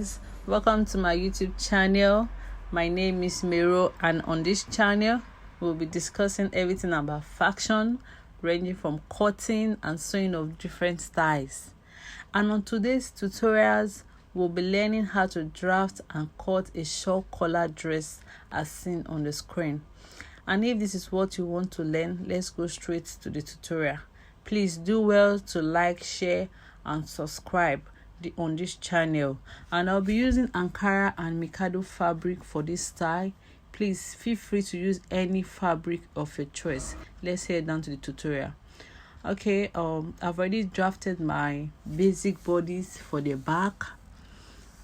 guys, welcome to my YouTube channel. My name is Mero, and on this channel we'll be discussing everything about fashion, ranging from cutting and sewing of different styles. And on today's tutorials we'll be learning how to draft and cut a shawl collar dress as seen on the screen. And if this is what you want to learn, let's go straight to the tutorial. Please do well to like, share and subscribe on this channel. And I'll be using Ankara and Mikado fabric for this style. Please feel free to use any fabric of your choice. Let's head down to the tutorial. Okay, I've already drafted my basic bodies for the back.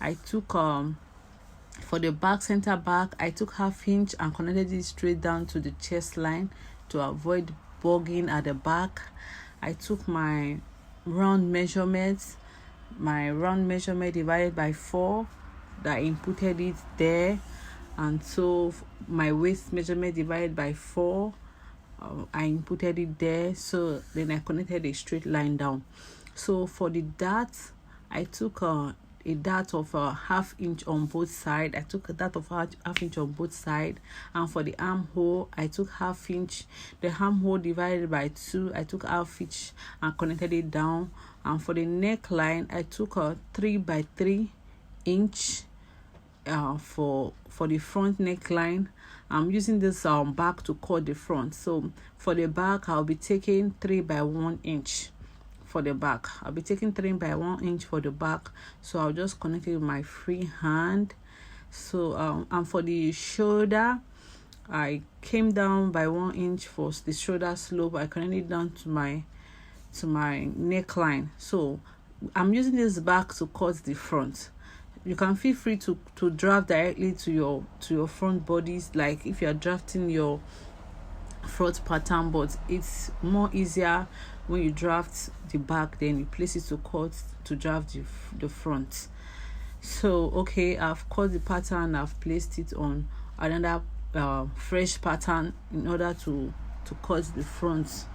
I took for the back, center back, I took 1/2 inch and connected it straight down to the chest line to avoid bogging at the back. I took my round measurements, divided by 4, that I inputted it there, and so my waist measurement divided by 4, I inputted it there. So then I connected a straight line down. So for the dart, I took a dart of 1/2 inch on both sides. I took a dart of 1/2 inch on both sides. And for the armhole, I took 1/2 inch. The armhole divided by 2, I took 1/2 inch and connected it down. And for the neckline, I took a 3 by 3 inch for the front neckline. I'm using this back to cut the front. So for the back, I'll be taking 3 by 1 inch. For the back, I'll be taking 3 by 1 inch for the back. So I'll just connect it with my free hand. So and for the shoulder, I came down by 1 inch for the shoulder slope. I connected it down to my neckline. So I'm using this back to cut the front. You can feel free to draft directly to your front bodies, like if you are drafting your front pattern, but it's more easier when you draft the back, then you place it to draft the front. So okay, I've cut the pattern, I've placed it on another fresh pattern in order to cut the front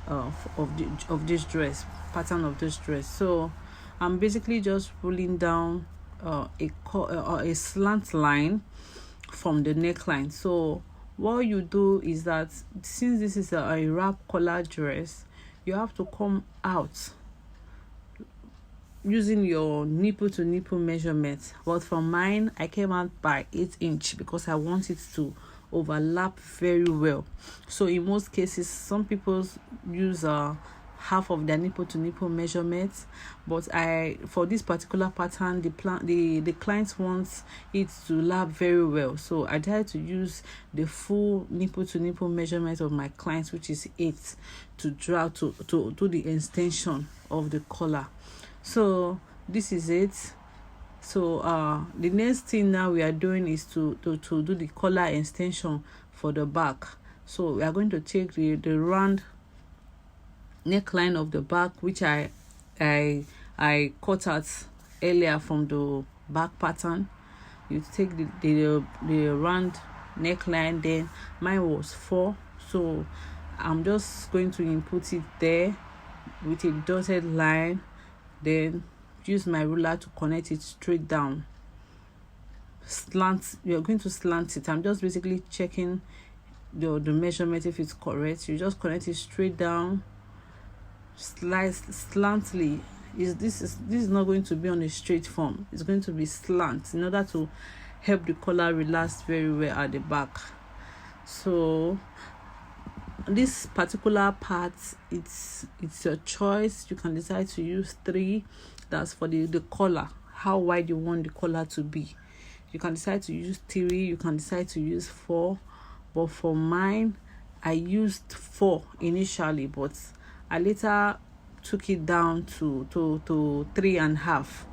of this dress pattern of this dress. So I'm basically just pulling down a slant line from the neckline. So what you do is that, since this is a wrap collar dress, you have to come out using your nipple to nipple measurement. But for mine, I came out by 8 inch because I want it to overlap very well. So in most cases, some people use half of their nipple to nipple measurements, but for this particular pattern, the client wants it to lap very well. So I decided to use the full nipple to nipple measurement of my clients, which is 8, to draw to do the extension of the collar. So this is it. So the next thing now we are doing is to do the collar extension for the back. So we are going to take the round neckline of the back, which I cut out earlier from the back pattern. You take the round neckline. Then mine was 4, so I'm just going to input it there with a dotted line, then use my ruler to connect it straight down. You're going to slant it. I'm just basically checking the measurement if it's correct. You just connect it straight down, slantly. This is not going to be on a straight form. It's going to be slant in order to help the collar relax very well at the back. So this particular part, it's your choice. You can decide to use 3. That's for the collar, how wide you want the collar to be. You can decide to use 3, you can decide to use 4, but for mine, I used 4 initially, but I later took it down to 3.5.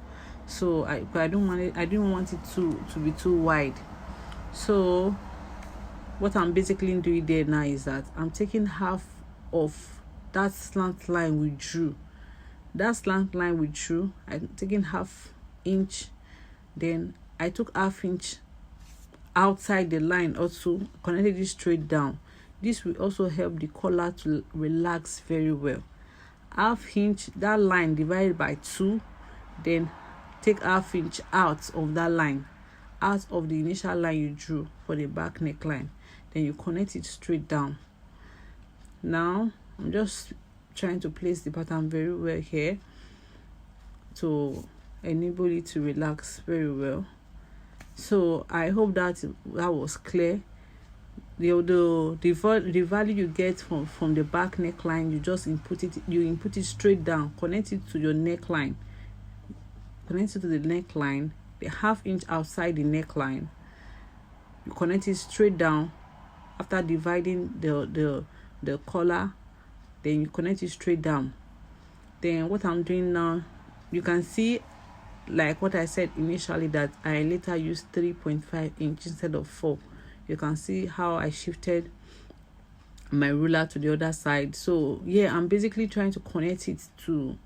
So I didn't want it to be too wide. So what I'm basically doing there now is that I'm taking half of that slant line we drew. I'm taking 1/2 inch, then I took 1/2 inch outside the line, also connected it straight down. This will also help the collar to relax very well. 1/2 inch, that line divided by 2, then take 1/2 inch out of that line, out of the initial line you drew for the back neckline. Then you connect it straight down. Now I'm just trying to place the pattern very well here to enable it to relax very well. So I hope that was clear. The value you get from the back neckline, you just input it straight down, connect it to your neckline, connect it to the neckline, the 1/2 inch outside the neckline, you connect it straight down. After dividing the collar, then you connect it straight down. Then what I'm doing now, you can see, like what I said initially, that I later used 3.5 inch instead of 4. You can see how I shifted my ruler to the other side. So yeah, I'm basically trying to connect it to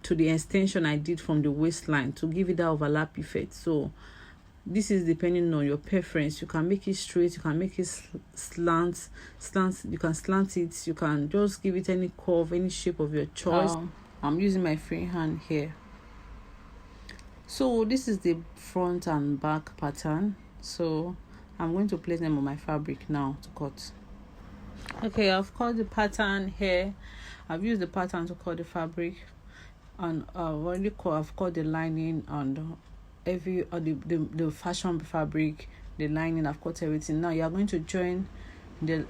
the extension I did from the waistline to give it that overlap effect. So this is depending on your preference. You can make it straight, you can make it slant, you can slant it, you can just give it any curve, any shape of your choice. I'm using my free hand here. So this is the front and back pattern. So I'm going to place them on my fabric now to cut. Okay, I've cut the pattern here. I've used the pattern to cut the fabric, and I've cut the lining and the fashion fabric, the lining. I've cut everything. Now you are going to join the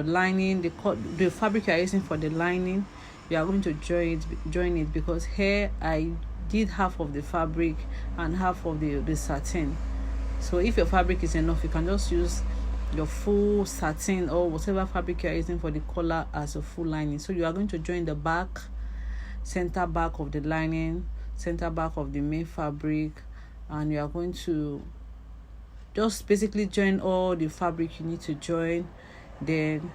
lining, the fabric you are using for the lining. You are going to join it because here I did half of the fabric and half of the satin. So if your fabric is enough, you can just use your full satin or whatever fabric you are using for the collar as a full lining. So you are going to join the back, center back of the lining, center back of the main fabric, and you are going to just basically join all the fabric you need to join. Then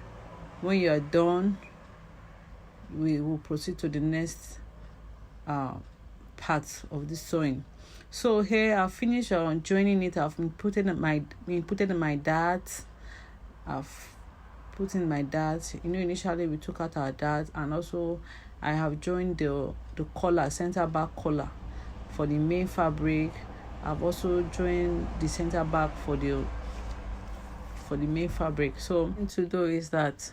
when you are done, we will proceed to the next part of the sewing. So here I've finished joining it. I've putting my darts. I've put in my darts. Initially we took out our darts, and also I have joined the collar, center back collar for the main fabric. I've also joined the center back for the main fabric. So what I'm going to do is that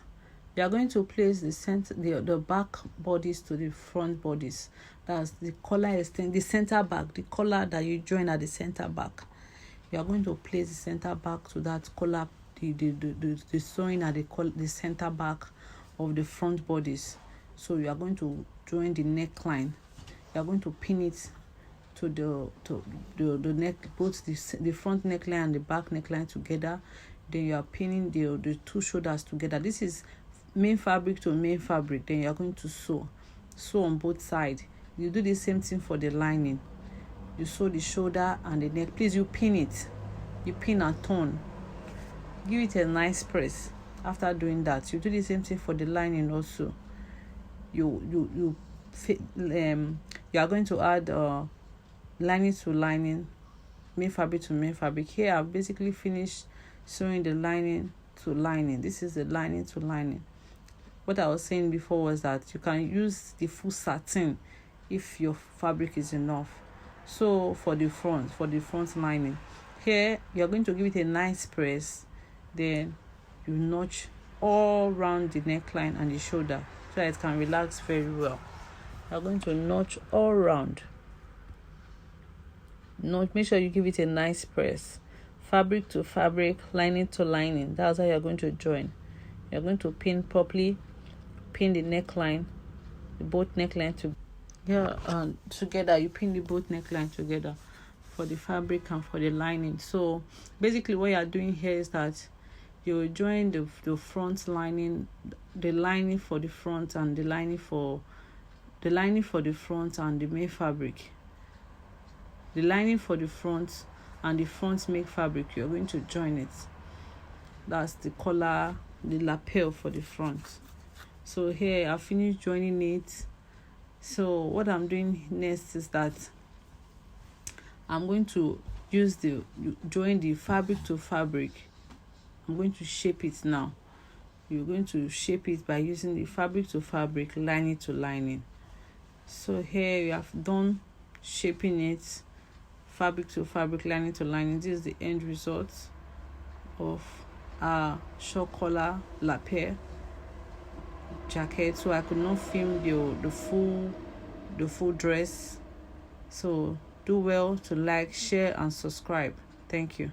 you are going to place the back bodies to the front bodies. That's the collar extend, the center back, the collar that you join at the center back. You are going to place the center back to that collar, the sewing at the center back of the front bodies. So you are going to join the neckline. You are going to pin it to the neck, both the front neckline and the back neckline together. Then you are pinning the two shoulders together. This is main fabric to main fabric. Then you are going to sew on both sides. You do the same thing for the lining. You sew the shoulder and the neck. Please, you pin it. You pin and turn. Give it a nice press. After doing that, you do the same thing for the lining also. You are going to add lining to lining, main fabric to main fabric. Here I've basically finished sewing the lining to lining. This is the lining to lining. What I was saying before was that you can use the full satin if your fabric is enough. So for the front lining, here you're going to give it a nice press. Then you notch all around the neckline and the shoulder so that it can relax very well. You're going to notch all around. Make sure you give it a nice press. Fabric to fabric, lining to lining. That's how you're going to join. You're going to pin properly. Pin the neckline, both neckline together. You pin the both neckline together for the fabric and for the lining. So basically what you are doing here is that you will join the front lining, the lining for the front and the lining for the front and the main fabric. The lining for the front and the front main fabric, you're going to join it. That's the collar, the lapel for the front. So here I finished joining it. So what I'm doing next is that I'm going to join the fabric to fabric. I'm going to shape it now. You're going to shape it by using the fabric to fabric, lining to lining. So here you have done shaping it, fabric to fabric, lining to lining. This is the end result of our short collar lapel jacket. So I could not film the full dress. So do well to like, share and subscribe. Thank you.